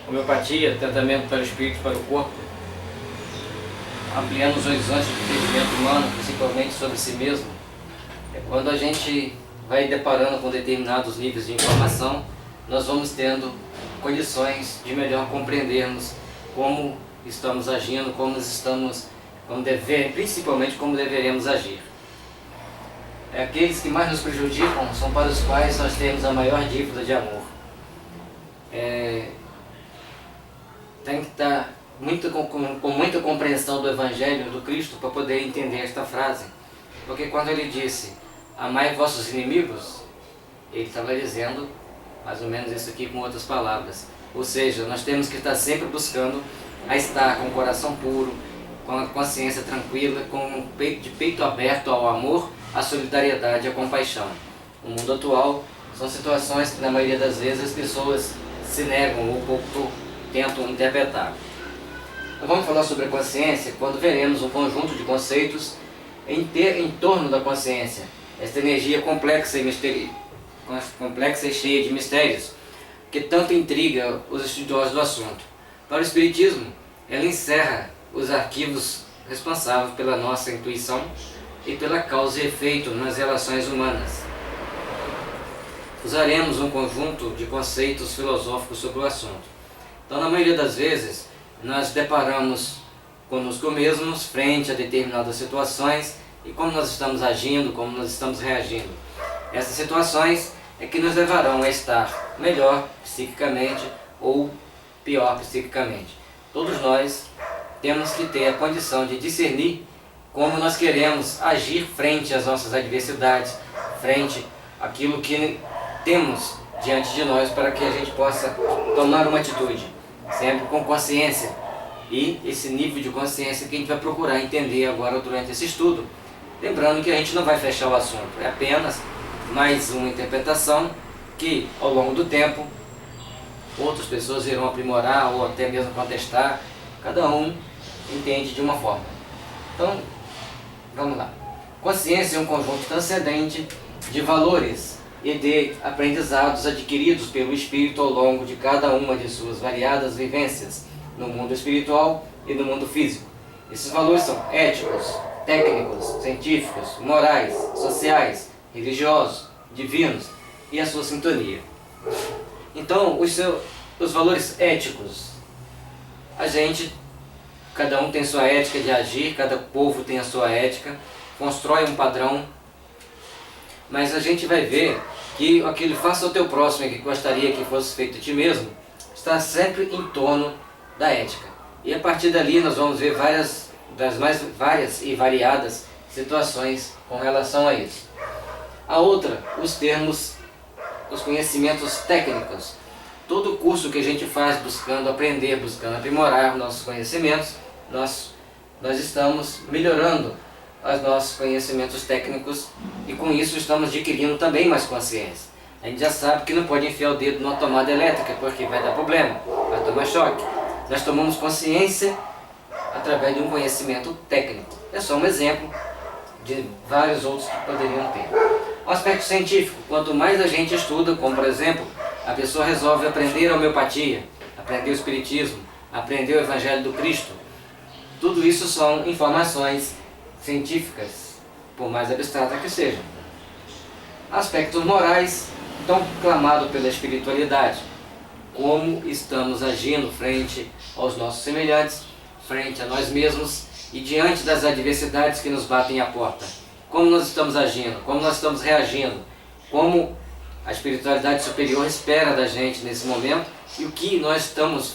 homeopatia, tratamento para o espírito e para o corpo, ampliando os horizontes de entendimento humano, principalmente sobre si mesmo. É quando a gente vai deparando com determinados níveis de informação, nós vamos tendo condições de melhor compreendermos como estamos agindo, principalmente como deveremos agir. Aqueles que mais nos prejudicam são para os quais nós temos a maior dívida de amor. Tem que estar com muita compreensão do Evangelho do Cristo para poder entender esta frase. Porque quando ele disse, amai vossos inimigos, ele estava dizendo mais ou menos isso aqui com outras palavras. Ou seja, nós temos que estar sempre buscando a estar com o coração puro, com a consciência tranquila, de peito aberto ao amor, à solidariedade e à compaixão. No mundo atual, são situações que na maioria das vezes as pessoas se negam ou pouco tentam interpretar. Nós vamos falar sobre a consciência quando veremos um conjunto de conceitos em torno da consciência. Esta energia complexa e cheia de mistérios que tanto intriga os estudiosos do assunto. Para o Espiritismo, ela encerra os arquivos responsáveis pela nossa intuição e pela causa e efeito nas relações humanas. Usaremos um conjunto de conceitos filosóficos sobre o assunto. Então, na maioria das vezes, nós deparamos conosco mesmos frente a determinadas situações e como nós estamos agindo, como nós estamos reagindo. Essas situações é que nos levarão a estar melhor psiquicamente ou pior psiquicamente. Todos nós temos que ter a condição de discernir como nós queremos agir frente às nossas adversidades, frente àquilo que temos diante de nós, para que a gente possa tomar uma atitude, sempre com consciência. E esse nível de consciência que a gente vai procurar entender agora durante esse estudo. Lembrando que a gente não vai fechar o assunto, é apenas mais uma interpretação que, ao longo do tempo, outras pessoas irão aprimorar ou até mesmo contestar. Cada um entende de uma forma. Então, vamos lá. Consciência é um conjunto transcendente de valores e de aprendizados adquiridos pelo espírito ao longo de cada uma de suas variadas vivências no mundo espiritual e no mundo físico. Esses valores são éticos, técnicos, científicos, morais, sociais, religiosos, divinos e a sua sintonia. Então, os valores éticos, cada um tem sua ética de agir, cada povo tem a sua ética, constrói um padrão, mas a gente vai ver que aquele faça ao teu próximo e que gostaria que fosse feito a ti mesmo, está sempre em torno da ética. E a partir dali nós vamos ver várias e variadas situações com relação a isso. A outra, os conhecimentos técnicos. Todo curso que a gente faz buscando aprender, buscando aprimorar nossos conhecimentos, nós estamos melhorando os nossos conhecimentos técnicos e com isso estamos adquirindo também mais consciência. A gente já sabe que não pode enfiar o dedo numa tomada elétrica porque vai dar problema, vai tomar choque. Nós tomamos consciência através de um conhecimento técnico. É só um exemplo de vários outros que poderiam ter. O aspecto científico, quanto mais a gente estuda, como por exemplo, a pessoa resolve aprender a homeopatia, aprender o espiritismo, aprender o Evangelho do Cristo, tudo isso são informações científicas, por mais abstrata que sejam. Aspectos morais, tão clamado pela espiritualidade. Como estamos agindo frente aos nossos semelhantes, frente a nós mesmos e diante das adversidades que nos batem à porta. Como nós estamos agindo, como nós estamos reagindo, como a espiritualidade superior espera da gente nesse momento e o que nós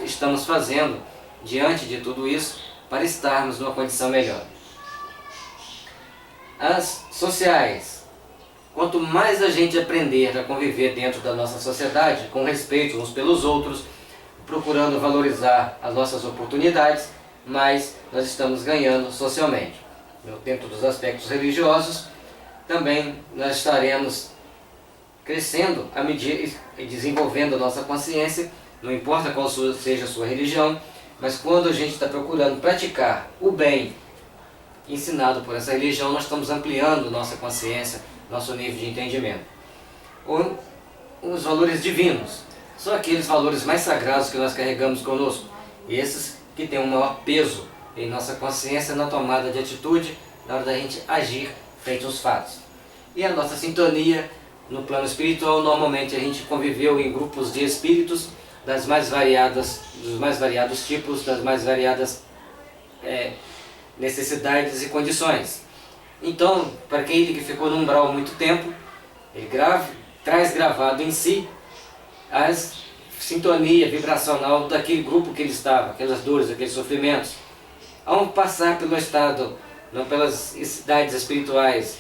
estamos fazendo diante de tudo isso para estarmos numa condição melhor. As sociais. Quanto mais a gente aprender a conviver dentro da nossa sociedade, com respeito uns pelos outros, procurando valorizar as nossas oportunidades, mais nós estamos ganhando socialmente. Dentro dos aspectos religiosos, também nós estaremos crescendo à medida e desenvolvendo a nossa consciência, não importa qual seja a sua religião, mas quando a gente está procurando praticar o bem ensinado por essa religião, nós estamos ampliando nossa consciência, nosso nível de entendimento. Os valores divinos. são aqueles valores mais sagrados que nós carregamos conosco. Esses que têm um maior peso em nossa consciência na tomada de atitude, na hora da gente agir frente aos fatos. E a nossa sintonia no plano espiritual, normalmente a gente conviveu em grupos de espíritos dos mais variados tipos, das mais variadas necessidades e condições. Então, para aquele que ficou no umbral há muito tempo, ele traz gravado em si a sintonia vibracional daquele grupo que ele estava, aquelas dores, aqueles sofrimentos. Ao passar pelo estado, não pelas idades espirituais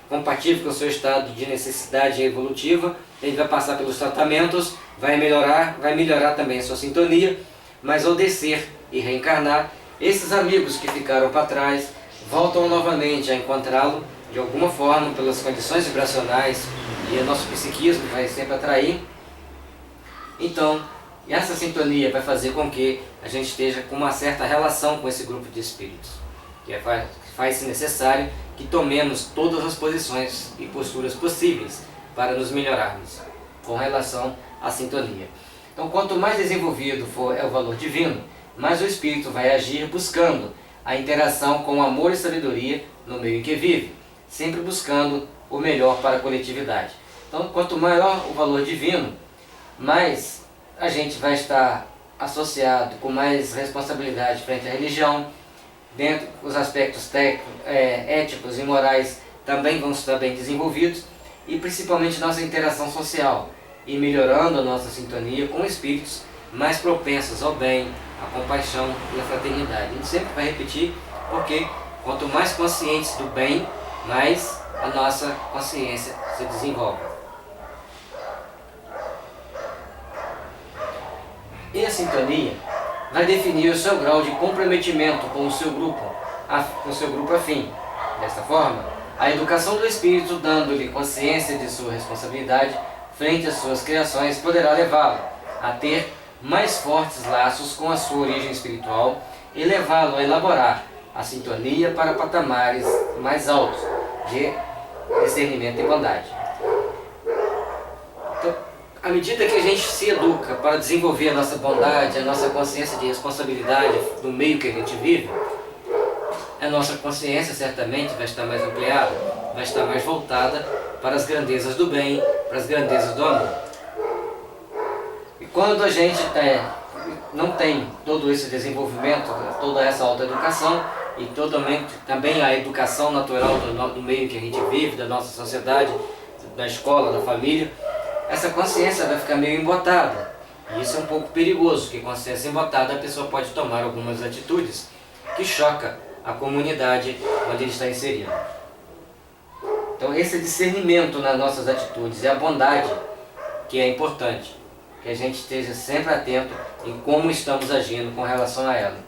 compatível com o seu estado de necessidade evolutiva, ele vai passar pelos tratamentos, vai melhorar também a sua sintonia, mas ao descer e reencarnar, esses amigos que ficaram para trás voltam novamente a encontrá-lo de alguma forma pelas condições vibracionais, e o nosso psiquismo vai sempre atrair. Então, essa sintonia vai fazer com que a gente esteja com uma certa relação com esse grupo de espíritos, que faz-se necessário que tomemos todas as posições e posturas possíveis para nos melhorarmos com relação à sintonia. Então, quanto mais desenvolvido for o valor divino, mais o espírito vai agir buscando a interação com amor e sabedoria no meio em que vive, sempre buscando o melhor para a coletividade. Então, quanto maior o valor divino, mais a gente vai estar associado com mais responsabilidade frente à religião. Dentro dos aspectos éticos e morais também vão estar bem desenvolvidos, e principalmente nossa interação social, e melhorando a nossa sintonia com espíritos mais propensos ao bem, à compaixão e à fraternidade. A gente sempre vai repetir, porque quanto mais conscientes do bem, mais a nossa consciência se desenvolve. E a sintonia vai definir o seu grau de comprometimento com o seu grupo afim. Desta forma, a educação do espírito, dando-lhe consciência de sua responsabilidade frente às suas criações, poderá levá-lo a ter mais fortes laços com a sua origem espiritual e levá-lo a elaborar a sintonia para patamares mais altos de discernimento e bondade. Então, à medida que a gente se educa para desenvolver a nossa bondade, a nossa consciência de responsabilidade no meio que a gente vive, a nossa consciência certamente vai estar mais ampliada, vai estar mais voltada para as grandezas do bem, para as grandezas do amor. E quando a gente não tem todo esse desenvolvimento, toda essa autoeducação, e também a educação natural do meio que a gente vive, da nossa sociedade, da escola, da família, essa consciência vai ficar meio embotada. E isso é um pouco perigoso, porque consciência embotada a pessoa pode tomar algumas atitudes que chocam a comunidade onde ele está inserido. Então esse discernimento nas nossas atitudes e a bondade que é importante, que a gente esteja sempre atento em como estamos agindo com relação a ela.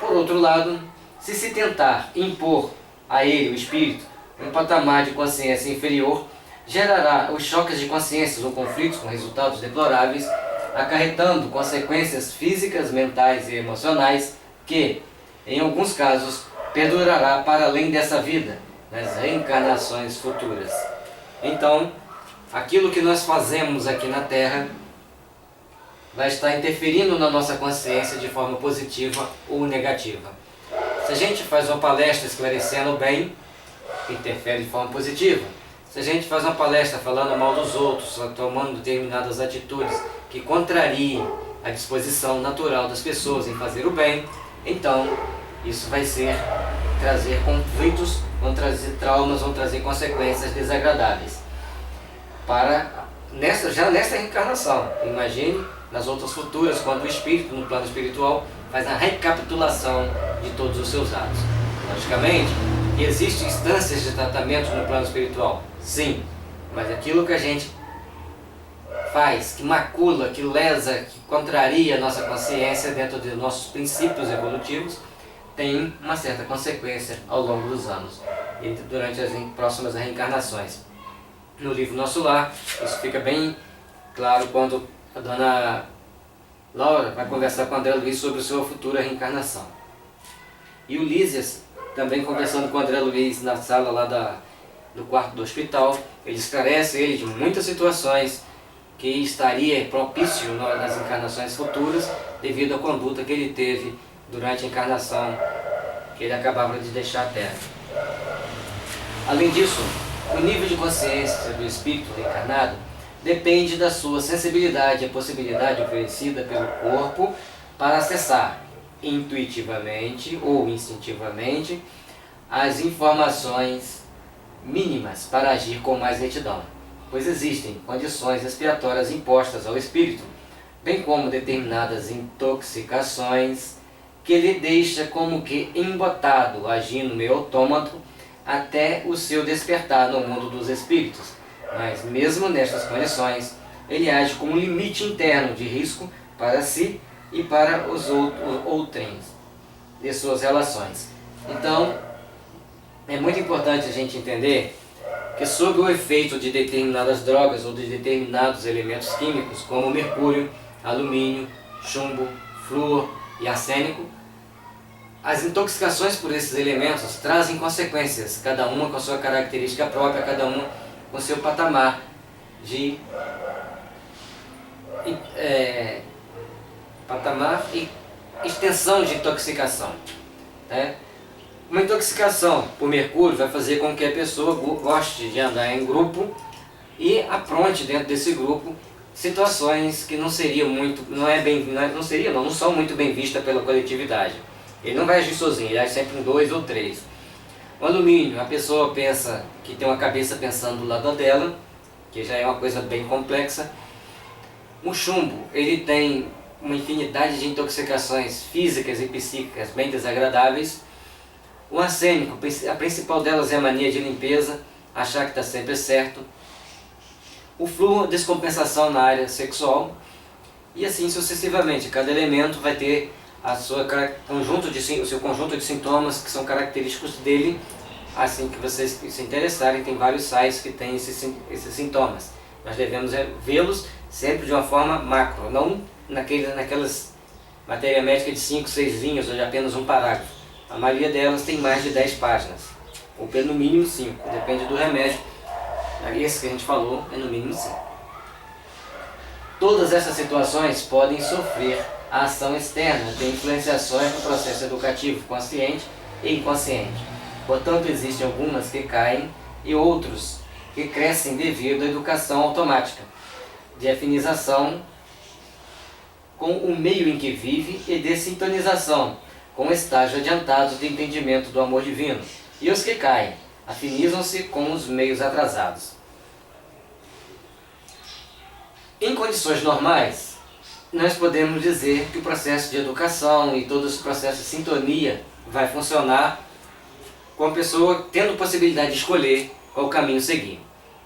Por outro lado, se tentar impor a ele, o espírito, um patamar de consciência inferior, gerará os choques de consciências ou conflitos com resultados deploráveis, acarretando consequências físicas, mentais e emocionais que, em alguns casos, perdurará para além dessa vida, nas reencarnações futuras. Então, aquilo que nós fazemos aqui na Terra vai estar interferindo na nossa consciência de forma positiva ou negativa. Se a gente faz uma palestra esclarecendo o bem, interfere de forma positiva. Se a gente faz uma palestra falando mal dos outros, tomando determinadas atitudes que contrariem a disposição natural das pessoas em fazer o bem, então isso vai trazer conflitos, vão trazer traumas, vão trazer consequências desagradáveis. Já nessa reencarnação, imagine nas outras futuras, quando o espírito, no plano espiritual, faz a recapitulação de todos os seus atos. Logicamente, existem instâncias de tratamento no plano espiritual, sim, mas aquilo que a gente faz, que macula, que lesa, que contraria a nossa consciência dentro dos nossos princípios evolutivos, tem uma certa consequência ao longo dos anos e durante as próximas reencarnações. No livro Nosso Lar, isso fica bem claro quando a dona Laura vai conversar com o André Luiz sobre a sua futura reencarnação. E o Lísias, também conversando com o André Luiz na sala lá do quarto do hospital, ele esclarece ele de muitas situações que estaria propício nas encarnações futuras devido à conduta que ele teve durante a encarnação que ele acabava de deixar a Terra. Além disso, o nível de consciência do espírito reencarnado depende da sua sensibilidade à possibilidade oferecida pelo corpo para acessar intuitivamente ou instintivamente as informações mínimas para agir com mais retidão, pois existem condições expiatórias impostas ao espírito, bem como determinadas intoxicações que ele deixa como que embotado, agindo meio autômato até o seu despertar no mundo dos espíritos. Mas mesmo nestas condições, ele age com um limite interno de risco para si e para os outrens de suas relações. Então, é muito importante a gente entender que sob o efeito de determinadas drogas ou de determinados elementos químicos, como mercúrio, alumínio, chumbo, flúor e arsênico, as intoxicações por esses elementos trazem consequências, cada uma com a sua característica própria, cada uma com seu patamar de patamar e extensão de intoxicação. Uma intoxicação por mercúrio vai fazer com que a pessoa goste de andar em grupo e apronte dentro desse grupo situações que não seriam muito, não são muito bem vistas pela coletividade. Ele não vai agir sozinho, ele age sempre em 2 ou 3. O alumínio, a pessoa pensa que tem uma cabeça pensando do lado dela, que já é uma coisa bem complexa. O chumbo, ele tem uma infinidade de intoxicações físicas e psíquicas bem desagradáveis. O arsênico, a principal delas é a mania de limpeza, achar que está sempre certo. O flúor, descompensação na área sexual. E assim sucessivamente, cada elemento vai ter o seu conjunto de sintomas que são característicos dele. Assim que vocês se interessarem, tem vários sites que têm esses sintomas. Nós devemos vê-los sempre de uma forma macro, não naquelas matéria médica de 5, 6 linhas ou de apenas um parágrafo. A maioria delas tem mais de 10 páginas, ou pelo mínimo 5, depende do remédio. Esse que a gente falou é no mínimo 5. Todas essas situações podem sofrer a ação externa de influenciações no processo educativo consciente e inconsciente. Portanto, existem algumas que caem e outros que crescem devido à educação automática, de afinização com o meio em que vive e de sintonização com o estágio adiantado de entendimento do amor divino. E os que caem, afinizam-se com os meios atrasados. Em condições normais, nós podemos dizer que o processo de educação e todo esse processo de sintonia vai funcionar com a pessoa tendo possibilidade de escolher qual caminho seguir.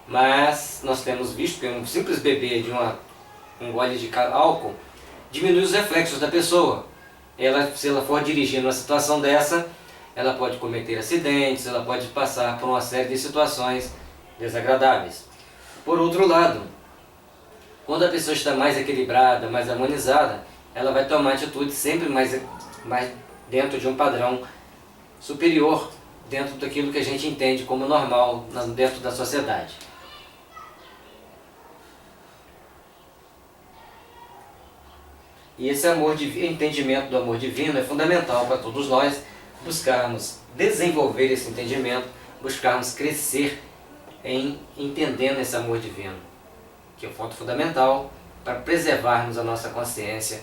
Mas nós temos visto que um simples bebê de um gole de álcool diminui os reflexos da pessoa. Se ela for dirigir numa situação dessa, ela pode cometer acidentes, ela pode passar por uma série de situações desagradáveis. Por outro lado, quando a pessoa está mais equilibrada, mais harmonizada, ela vai tomar atitude sempre mais dentro de um padrão superior, dentro daquilo que a gente entende como normal dentro da sociedade. E esse entendimento do amor divino é fundamental para todos nós buscarmos desenvolver esse entendimento, buscarmos crescer em entendendo esse amor divino, que é o ponto fundamental para preservarmos a nossa consciência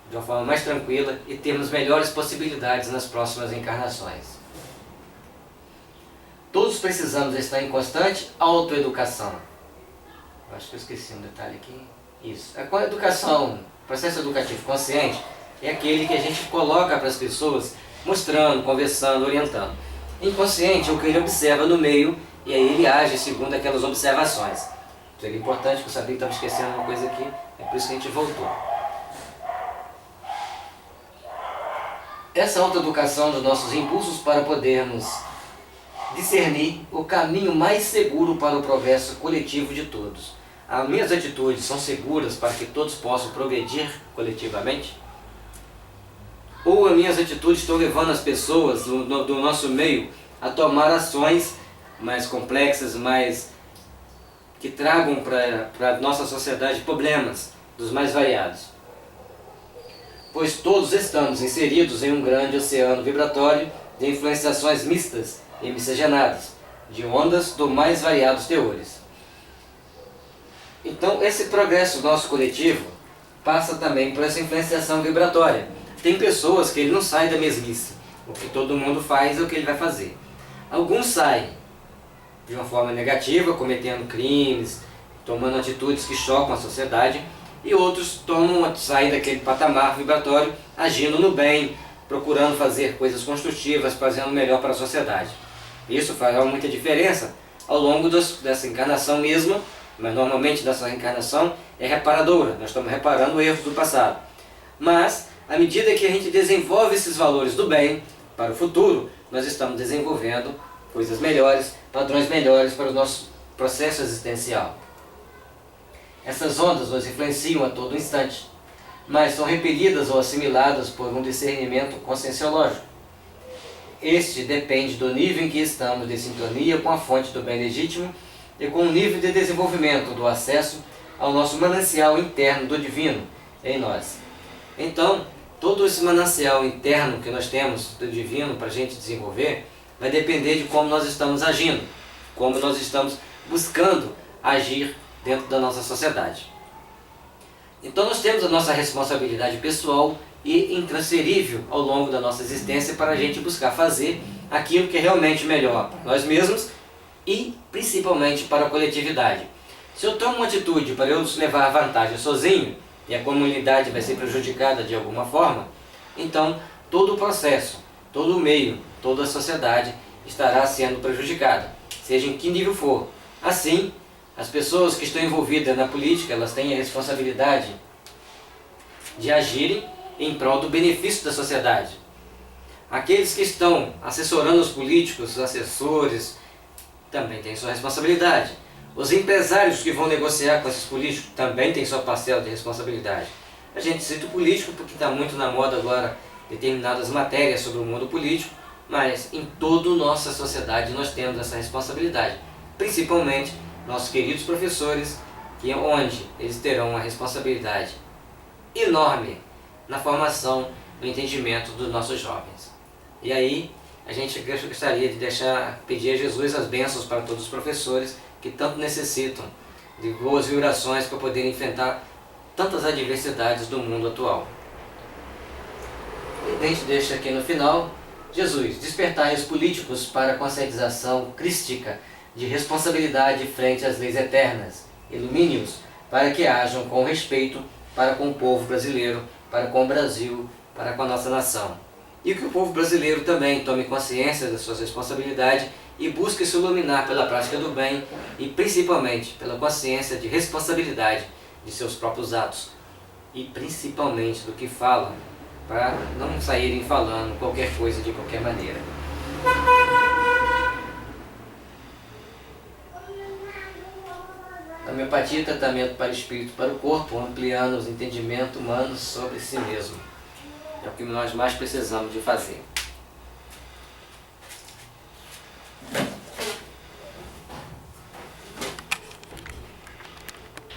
de uma forma mais tranquila e termos melhores possibilidades nas próximas encarnações. Todos precisamos estar em constante autoeducação. Eu acho que eu esqueci um detalhe aqui. Isso. A educação, o processo educativo consciente é aquele que a gente coloca para as pessoas, mostrando, conversando, orientando. Inconsciente é o que ele observa no meio e aí ele age segundo aquelas observações. Seria importante, que eu sabia que estava esquecendo uma coisa aqui, é por isso que a gente voltou. Essa autoeducação dos nossos impulsos para podermos discernir o caminho mais seguro para o progresso coletivo de todos. As minhas atitudes são seguras para que todos possam progredir coletivamente? Ou as minhas atitudes estão levando as pessoas do nosso meio a tomar ações mais complexas, mais que tragam para a nossa sociedade problemas dos mais variados. Pois todos estamos inseridos em um grande oceano vibratório de influenciações mistas e miscigenadas, de ondas do mais variados teores. Então esse progresso nosso coletivo passa também por essa influenciação vibratória. Tem pessoas que ele não sai da mesmice. O que todo mundo faz é o que ele vai fazer. Alguns saem de uma forma negativa, cometendo crimes, tomando atitudes que chocam a sociedade, e outros saem daquele patamar vibratório, agindo no bem, procurando fazer coisas construtivas, fazendo o melhor para a sociedade. Isso fará muita diferença ao longo dessa encarnação mesma, mas normalmente dessa encarnação é reparadora, nós estamos reparando erros do passado. Mas, à medida que a gente desenvolve esses valores do bem para o futuro, nós estamos desenvolvendo coisas melhores, padrões melhores para o nosso processo existencial. Essas ondas nos influenciam a todo instante, mas são repelidas ou assimiladas por um discernimento conscienciológico. Este depende do nível em que estamos de sintonia com a fonte do bem legítimo e com o nível de desenvolvimento do acesso ao nosso manancial interno do divino em nós. Então, todo esse manancial interno que nós temos do divino para a gente desenvolver vai depender de como nós estamos agindo, como nós estamos buscando agir dentro da nossa sociedade. Então nós temos a nossa responsabilidade pessoal e intransferível ao longo da nossa existência para a gente buscar fazer aquilo que é realmente melhor para nós mesmos e principalmente para a coletividade. Se eu tomo uma atitude para eu levar vantagem sozinho e a comunidade vai ser prejudicada de alguma forma, então todo o processo, todo o meio, toda a sociedade estará sendo prejudicada, seja em que nível for. Assim, as pessoas que estão envolvidas na política, elas têm a responsabilidade de agirem em prol do benefício da sociedade. Aqueles que estão assessorando os políticos, os assessores, também têm sua responsabilidade. Os empresários que vão negociar com esses políticos também têm sua parcela de responsabilidade. A gente cita o político porque está muito na moda agora determinadas matérias sobre o mundo político, mas em toda a nossa sociedade nós temos essa responsabilidade, principalmente nossos queridos professores, onde eles terão uma responsabilidade enorme na formação do entendimento dos nossos jovens. E aí, a gente gostaria de pedir a Jesus as bênçãos para todos os professores que tanto necessitam de boas vibrações para poderem enfrentar tantas adversidades do mundo atual. E a gente deixa aqui no final: Jesus, despertai os políticos para a conscientização crística de responsabilidade frente às leis eternas. Ilumine-os para que ajam com respeito para com o povo brasileiro, para com o Brasil, para com a nossa nação. E que o povo brasileiro também tome consciência das suas responsabilidades e busque se iluminar pela prática do bem e principalmente pela consciência de responsabilidade de seus próprios atos e principalmente do que falam, para não saírem falando qualquer coisa de qualquer maneira. A homeopatia é tratamento para o espírito e para o corpo, ampliando os entendimentos humanos sobre si mesmo. É o que nós mais precisamos de fazer.